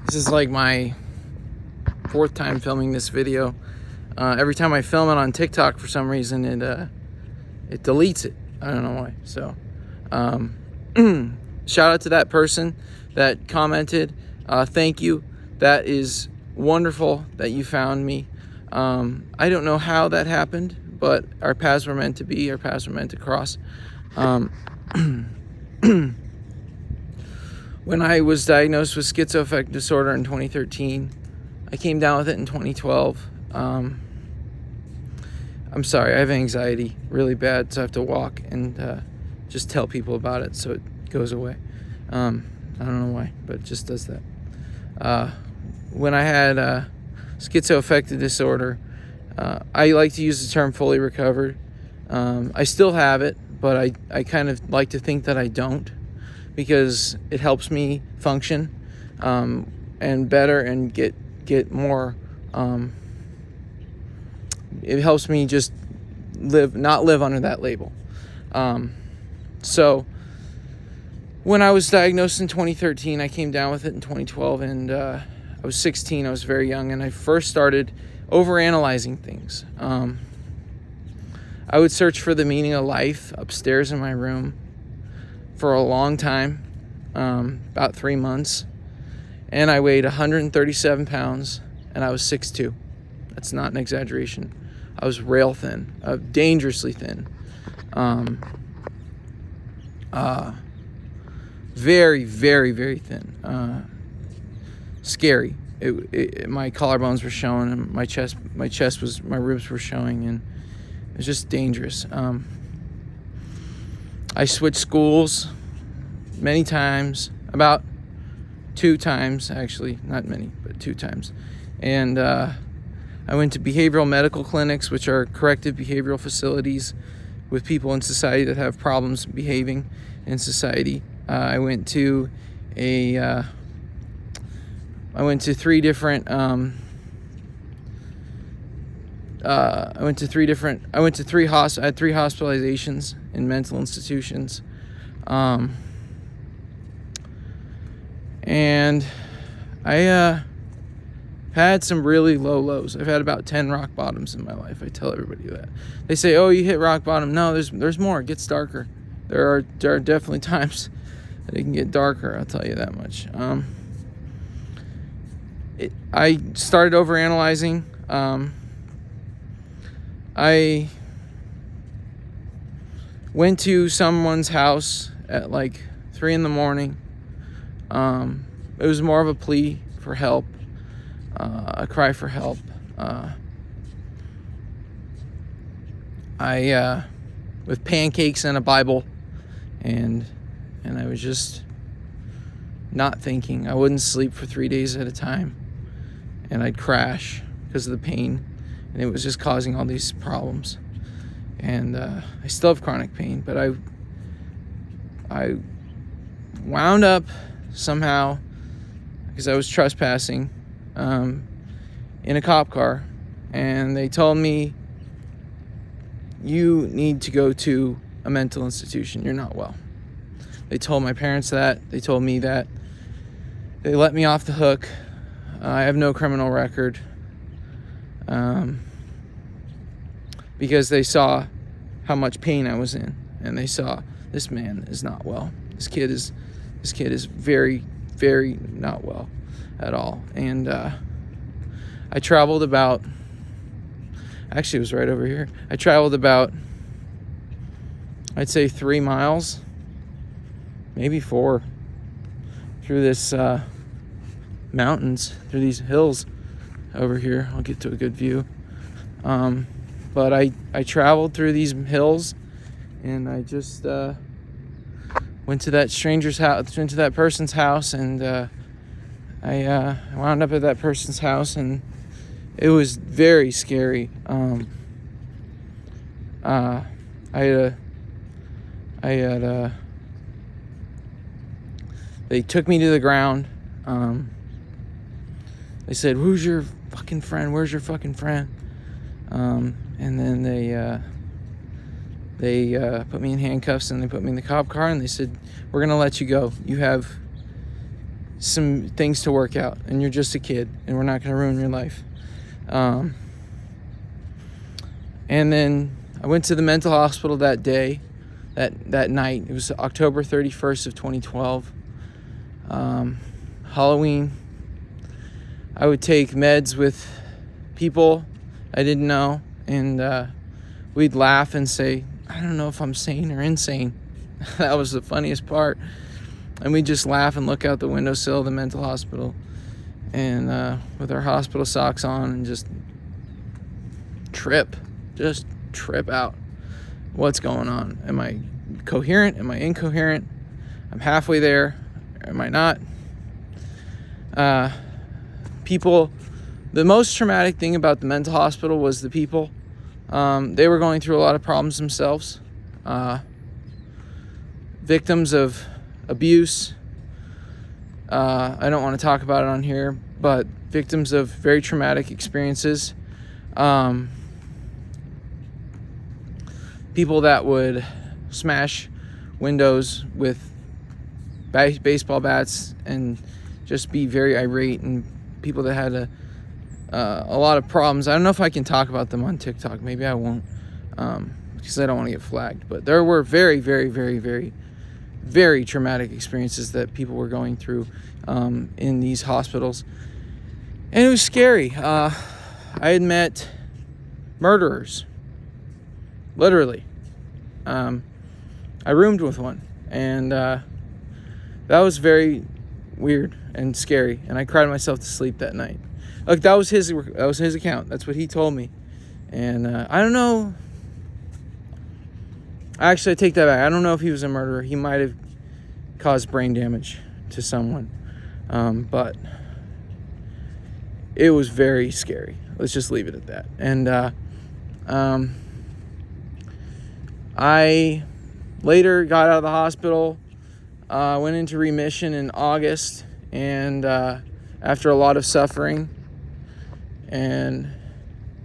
This is like my fourth time filming this video. Every time I film it on TikTok, for some reason, it deletes it. I don't know why. So, shout out to that person that commented. Thank you. That is wonderful that you found me. I don't know how that happened, but our paths were meant to be. Our paths were meant to cross. When I was diagnosed with schizoaffective disorder in 2013, I came down with it in 2012. I'm sorry, I have anxiety really bad, so I have to walk and just tell people about it so it goes away. I don't know why, but it just does that. When I had schizoaffective disorder, I like to use the term fully recovered. I still have it, but I kind of like to think that I don't, because it helps me function and better and get more. It helps me just not live under that label. So when I was diagnosed in 2013, I came down with it in 2012, and I was 16. I was very young, and I first started overanalyzing things. I would search for the meaning of life upstairs in my room for a long time, about 3 months, and I weighed 137 pounds, and I was 6'2". That's not an exaggeration. I was rail thin, dangerously thin, very, very, very thin, scary. My collarbones were showing, and my ribs were showing, and it was just dangerous. I switched schools many times, about 2 times, actually, not many, but 2 times. And I went to behavioral medical clinics, which are corrective behavioral facilities with people in society that have problems behaving in society. I went to 3 different I had 3 hospitalizations in mental institutions. And I had some really low lows. I've had about 10 rock bottoms in my life. I tell everybody that. They say, "Oh, you hit rock bottom." No, there's more. It gets darker. There are definitely times that it can get darker, I'll tell you that much. I started overanalyzing. I went to someone's house at like 3 a.m. It was more of a plea for help, a cry for help. With pancakes and a Bible, and I was just not thinking. I wouldn't sleep for 3 days at a time, and I'd crash because of the pain, and it was just causing all these problems. And I still have chronic pain, but I wound up somehow, because I was trespassing, in a cop car, and they told me, "You need to go to a mental institution. You're not well." They told my parents that. They told me that. They let me off the hook. I have no criminal record, because they saw how much pain I was in, and they saw, this man is not well. This kid is very, very not well at all. And I traveled about, actually it was right over here. I traveled about, I'd say 3 miles, maybe 4, through this mountains, through these hills over here. I'll get to a good view. But I traveled through these hills, and I just went to that stranger's house, went to that person's house, and I wound up at that person's house, and it was very scary. They took me to the ground. They said, "Who's your fucking friend? Where's your fucking friend?" And then they put me in handcuffs, and they put me in the cop car, and they said, "We're gonna let you go. some things to work out, and you're just a kid, and we're not going to ruin your life. And then I went to the mental hospital that day, that night. It was October 31st of 2012. Halloween. I would take meds with people I didn't know, and we'd laugh and say, I don't know if I'm sane or insane. That was the funniest part. And we'd just laugh and look out the windowsill of the mental hospital, and with our hospital socks on, and just trip out. What's going on? Am I coherent? Am I incoherent? I'm halfway there. Am I not? People, the most traumatic thing about the mental hospital was the people. They were going through a lot of problems themselves. Victims of abuse. I don't want to talk about it on here, but victims of very traumatic experiences. People that would smash windows with baseball bats and just be very irate, and people that had a lot of problems. I don't know if I can talk about them on TikTok. Maybe I won't, because I don't want to get flagged. But there were very, very, very, very, very traumatic experiences that people were going through in these hospitals. And it was scary. I had met murderers, literally. I roomed with one, and that was very weird and scary, and I cried myself to sleep that night. Look, that was his account. That's what he told me. And I don't know. Actually, I take that back. I don't know if he was a murderer. He might have caused brain damage to someone. But it was very scary. Let's just leave it at that. And I later got out of the hospital, went into remission in August, and after a lot of suffering. And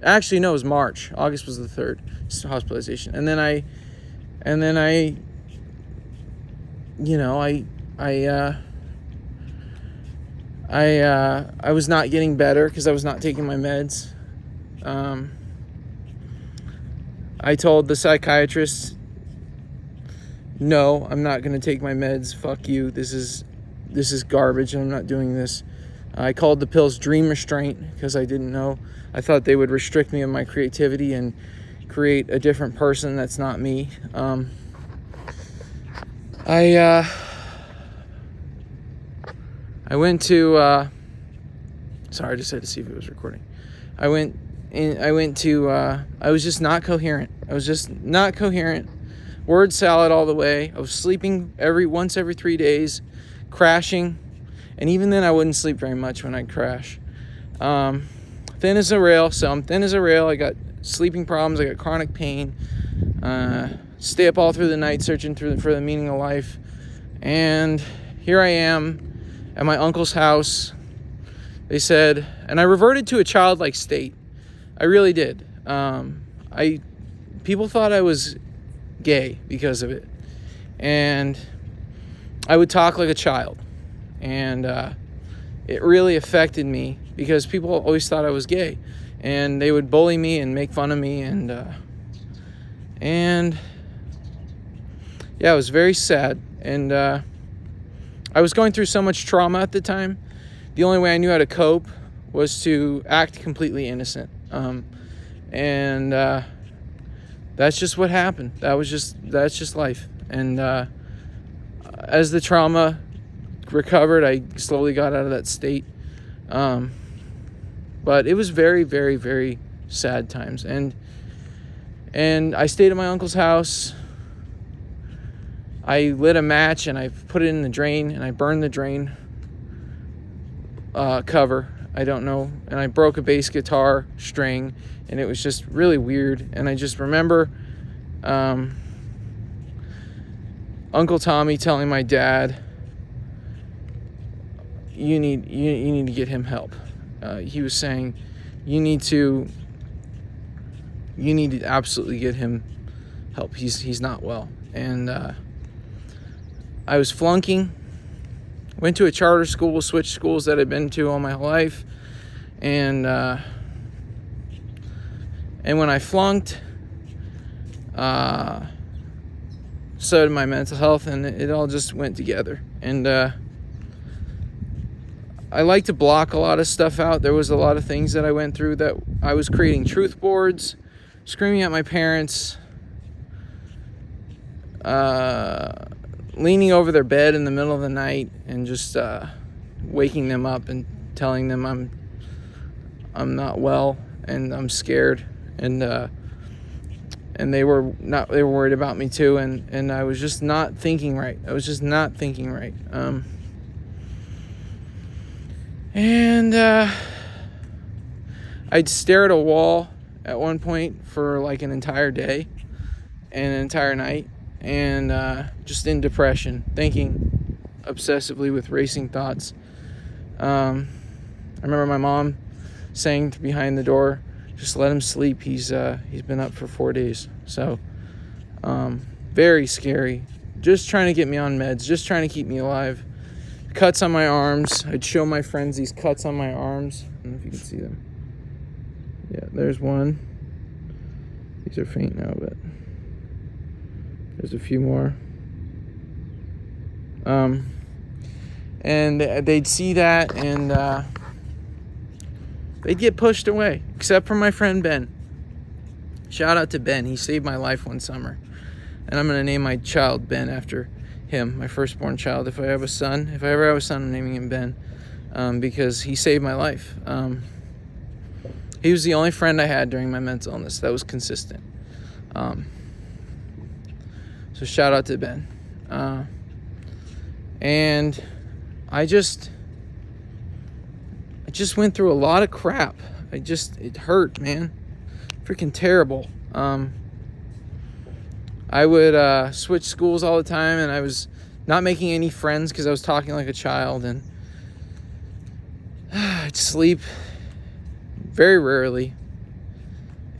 actually, no, it was March. August was the 3rd hospitalization. And then I was not getting better because I was not taking my meds. I told the psychiatrist, no, I'm not going to take my meds. Fuck you. This is garbage, and I'm not doing this. I called the pills dream restraint because I didn't know. I thought they would restrict me in my creativity and create a different person that's not me. I went to sorry, I just had to see if it was recording. I was just not coherent. Word salad all the way. I was sleeping once every 3 days, crashing. And even then, I wouldn't sleep very much when I'd crash. Thin as a rail. So I'm thin as a rail. I got sleeping problems. I got chronic pain. Stay up all through the night searching for the meaning of life. And here I am at my uncle's house. They said, and I reverted to a childlike state. I really did. People thought I was gay because of it. And I would talk like a child. And it really affected me because people always thought I was gay, and they would bully me and make fun of me, and yeah, it was very sad. And I was going through so much trauma at the time. The only way I knew how to cope was to act completely innocent, and that's just what happened. That's just life. And as the trauma recovered, I slowly got out of that state, but it was very, very, very sad times. And I stayed at my uncle's house. I lit a match and I put it in the drain, and I burned the drain cover. I don't know. And I broke a bass guitar string, and it was just really weird. And I just remember Uncle Tommy telling my dad, you need to get him help. He was saying, you need to absolutely get him help. He's not well. And I was flunking went to a charter school, switched schools that I'd been to all my life, and when I flunked, so did my mental health, and it all just went together. And I like to block a lot of stuff out. There was a lot of things that I went through that I was creating truth boards, screaming at my parents, leaning over their bed in the middle of the night and just waking them up and telling them I'm not well and I'm scared, and they were worried about me too, and I was just not thinking right. And I'd stare at a wall at one point for like an entire day and an entire night, and just in depression, thinking obsessively with racing thoughts. I remember my mom saying behind the door, "Just let him sleep. He's been up for 4 days." So very scary. Just trying to get me on meds, just trying to keep me alive. Cuts on my arms. I'd show my friends these cuts on my arms. I don't know if you can see them. Yeah, there's one. These are faint now, but there's a few more. And they'd see that, and they'd get pushed away, except for my friend Ben. Shout out to Ben. He saved my life one summer. And I'm going to name my child Ben after him, my firstborn child. If I ever have a son, I'm naming him Ben, because he saved my life. He was the only friend I had during my mental illness that was consistent. So shout out to Ben. And I just went through a lot of crap. It hurt, man. Freaking terrible. I would switch schools all the time, and I was not making any friends because I was talking like a child, and I'd sleep very rarely,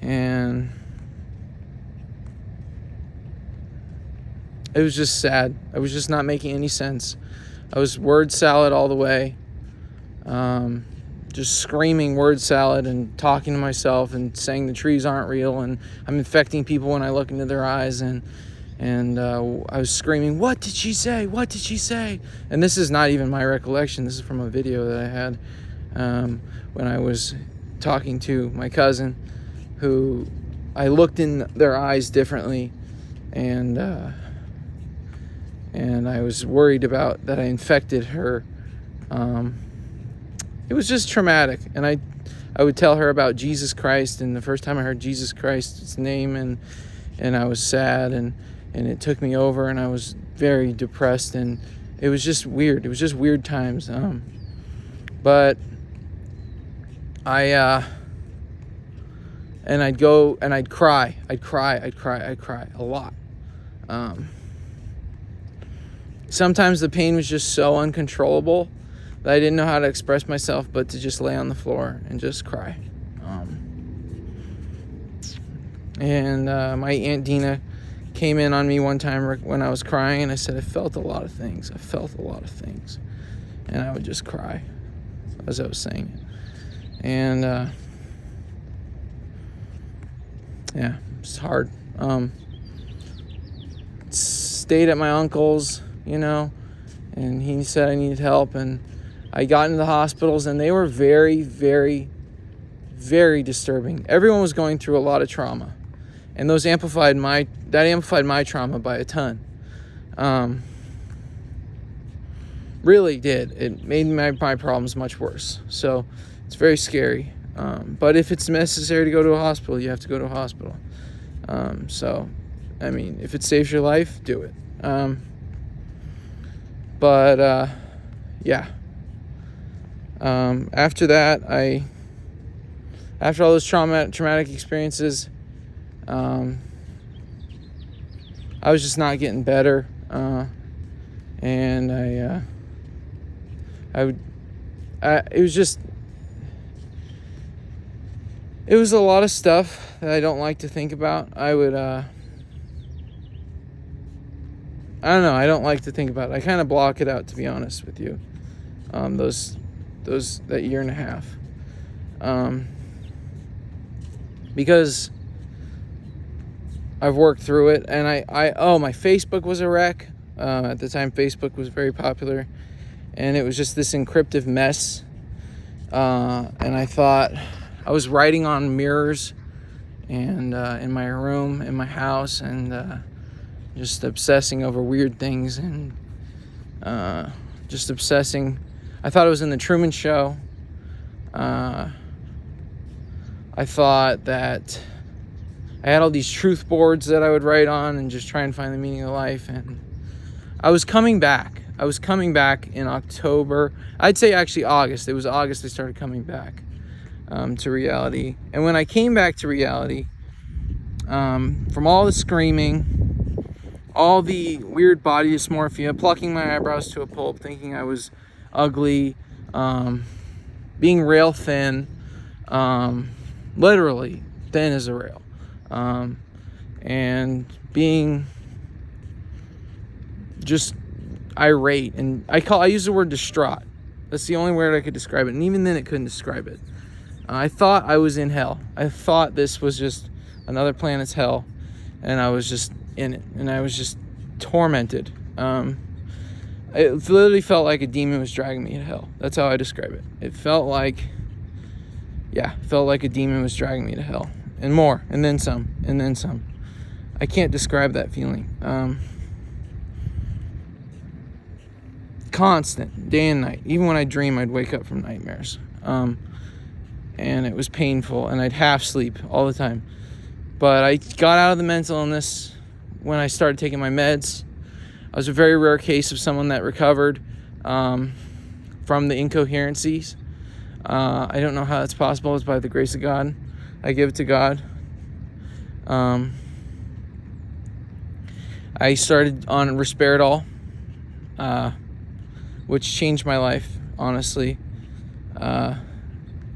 and it was just sad. I was just not making any sense. I was word salad all the way, just screaming word salad and talking to myself and saying the trees aren't real, and I'm infecting people when I look into their eyes, and I was screaming, "What did she say? What did she say?" And this is not even my recollection. This is from a video that I had when I was talking to my cousin, who I looked in their eyes differently, and I was worried about that I infected her. It was just traumatic, and I would tell her about Jesus Christ, and the first time I heard Jesus Christ's name, and I was sad, and it took me over, and I was very depressed, and it was just weird. It was just weird times. But and I'd go and I'd cry a lot. Sometimes the pain was just so uncontrollable that I didn't know how to express myself but to just lay on the floor and just cry. And my Aunt Dina came in on me one time when I was crying, and I said, I felt a lot of things. And I would just cry as I was saying it. And yeah, it's hard. Stayed at my uncle's, and he said I needed help, and I got into the hospitals, and they were very, very, very disturbing. Everyone was going through a lot of trauma, and that amplified my trauma by a ton. Really did. It made my problems much worse. So it's very scary. But if it's necessary to go to a hospital, you have to go to a hospital. So, I mean, if it saves your life, do it. Yeah. After that, after all those traumatic experiences, I was just not getting better, and it was a lot of stuff that I don't like to think about. I don't know, I don't like to think about it. I kind of block it out, to be honest with you. that year and a half, because I've worked through it. And my Facebook was a wreck. At the time, Facebook was very popular, and it was just this encryptive mess. And I thought I was writing on mirrors and in my room, in my house, and just obsessing over weird things, and just obsessing. I thought it was in the Truman Show. I thought that I had all these truth boards that I would write on and just try and find the meaning of life. And I was coming back. In October. I'd say actually August. It was August I started coming back to reality. And when I came back to reality, from all the screaming, all the weird body dysmorphia, plucking my eyebrows to a pulp, thinking I was ugly, being rail thin, literally thin as a rail, and being just irate, and I use the word distraught. That's the only word I could describe it, and even then it couldn't describe it. I thought I was in hell. I thought this was just another planet's hell, and I was just in it, and I was just tormented. It literally felt like a demon was dragging me to hell. That's how I describe it. It felt like a demon was dragging me to hell, and more, and then some, and then some. I can't describe that feeling. Constant, day and night. Even when I dream, I'd wake up from nightmares. And it was painful, and I'd half sleep all the time. But I got out of the mental illness when I started taking my meds. I was a very rare case of someone that recovered from the incoherencies. I don't know how that's possible. It's by the grace of God. I give it to God. I started on Risperidol, which changed my life, honestly.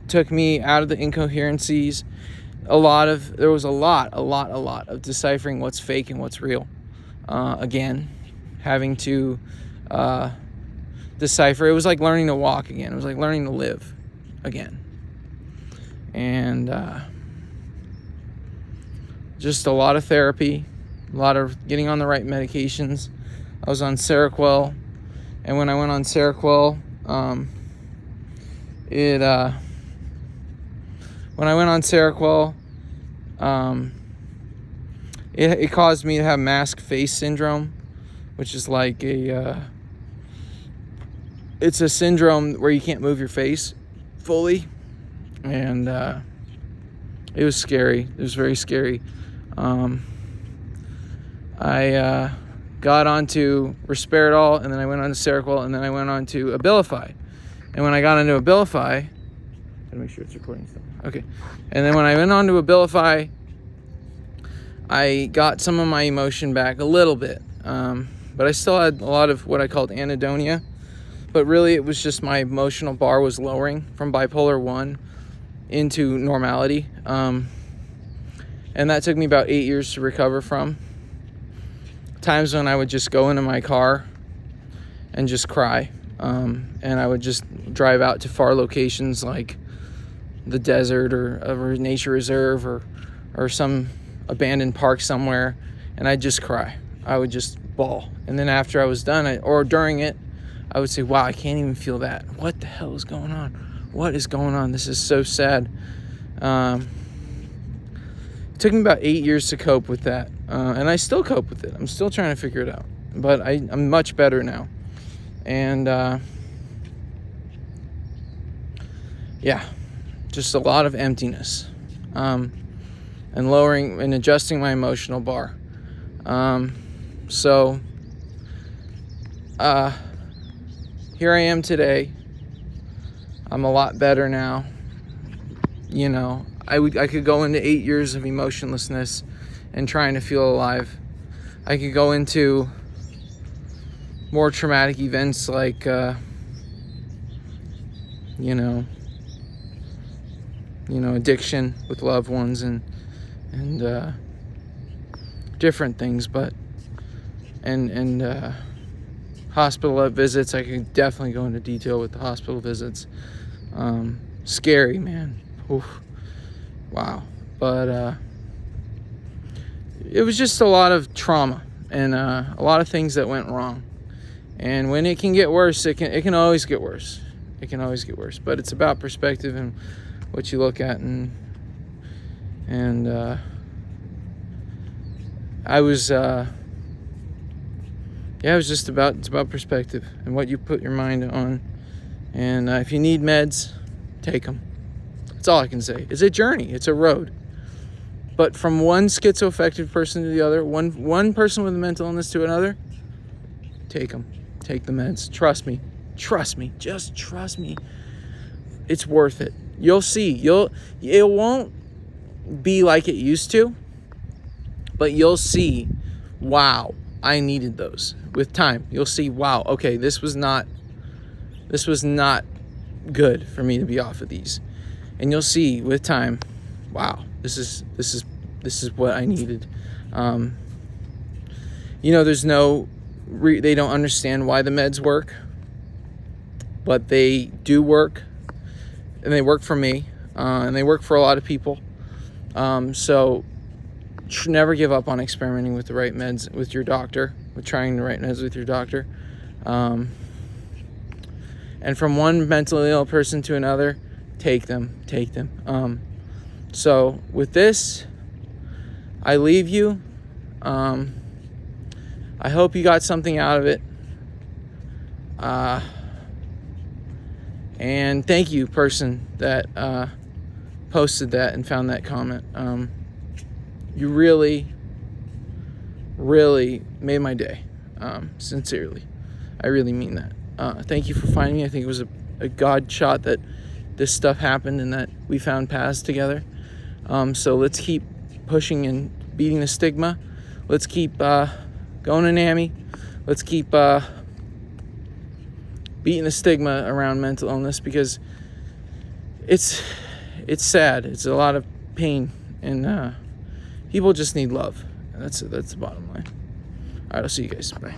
Took me out of the incoherencies. There was a lot of deciphering what's fake and what's real. Again, having to decipher. It was like learning to walk again. It was like learning to live again. And just a lot of therapy, a lot of getting on the right medications. I was on Seroquel, and when I went on Seroquel, it caused me to have mask face syndrome, which is like it's a syndrome where you can't move your face fully, and it was scary. It was very scary. I got onto Risperidol, and then I went on to Seroquel, and then I went on to Abilify. And when I got onto Abilify, gotta make sure it's recording still. Okay. And then when I went on to Abilify, I got some of my emotion back a little bit. But I still had a lot of what I called anhedonia. But really, it was just my emotional bar was lowering from bipolar 1 into normality. And that took me about 8 years to recover from. Times when I would just go into my car and just cry. And I would just drive out to far locations like the desert or a nature reserve or some abandoned park somewhere, and I'd just cry. I would just bawl. And then after I was done, or during it, I would say, wow, I can't even feel that. What the hell is going on? What is going on? This is so sad. It took me about 8 years to cope with that. And I still cope with it. I'm still trying to figure it out. But I'm much better now. And just a lot of emptiness. And lowering and adjusting my emotional bar. So here I am today. I'm a lot better now. You know, I could go into 8 years of emotionlessness and trying to feel alive. I could go into more traumatic events like addiction with loved ones and different things, but and Hospital visits, I can definitely go into detail with the hospital visits. Scary, man. Oof. Wow. But it was just a lot of trauma and a lot of things that went wrong. And when it can get worse, it can always get worse. It can always get worse. But it's about perspective and what you look at. And I was it's about perspective and what you put your mind on. And if you need meds, take them. That's all I can say. It's a journey. It's a road. But from one schizoaffected person to the other, one person with a mental illness to another, take them. Take the meds. Trust me. Trust me. Just trust me. It's worth it. You'll see. It won't be like it used to, but you'll see, wow, I needed those. With time, you'll see, wow, okay, this was not good for me to be off of these. And you'll see with time, wow, this is what I needed. There's they don't understand why the meds work, but they do work, and they work for me, and they work for a lot of people. So never give up on experimenting with the right meds with your doctor, with trying the right meds with your doctor. And from one mentally ill person to another, take them. So with this, I leave you. I hope you got something out of it. And thank you, person that posted that and found that comment. You really, really made my day. Sincerely. I really mean that. Thank you for finding me. I think it was a God shot that this stuff happened and that we found paths together. So let's keep pushing and beating the stigma. Let's keep going to NAMI. Let's keep beating the stigma around mental illness, because it's sad. It's a lot of pain, and people just need love. That's the bottom line. All right, I'll see you guys. Bye.